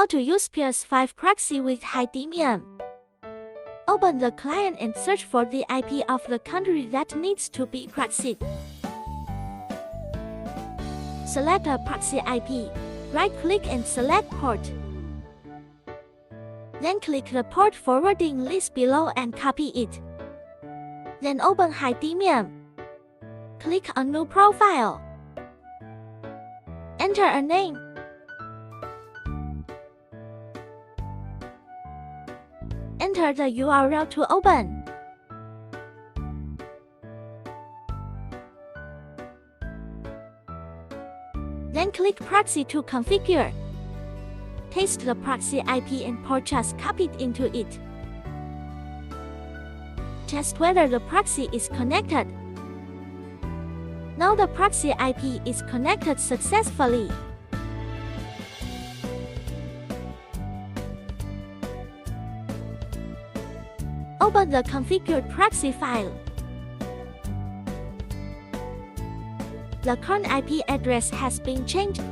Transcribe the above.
How to use Pia S5 Proxy with Hidemium. Open the client and search for the IP of the country that needs to be proxied. Select a proxy IP. Right-click and select port. Then click the port forwarding list below and copy it. Then open Hidemium. Click on New Profile. Enter a name. Enter the URL to open. Then click Proxy to configure. Paste the proxy IP and port just copied into it. Test whether the proxy is connected. Now the proxy IP is connected successfully. Open the configured proxy file. The current IP address has been changed.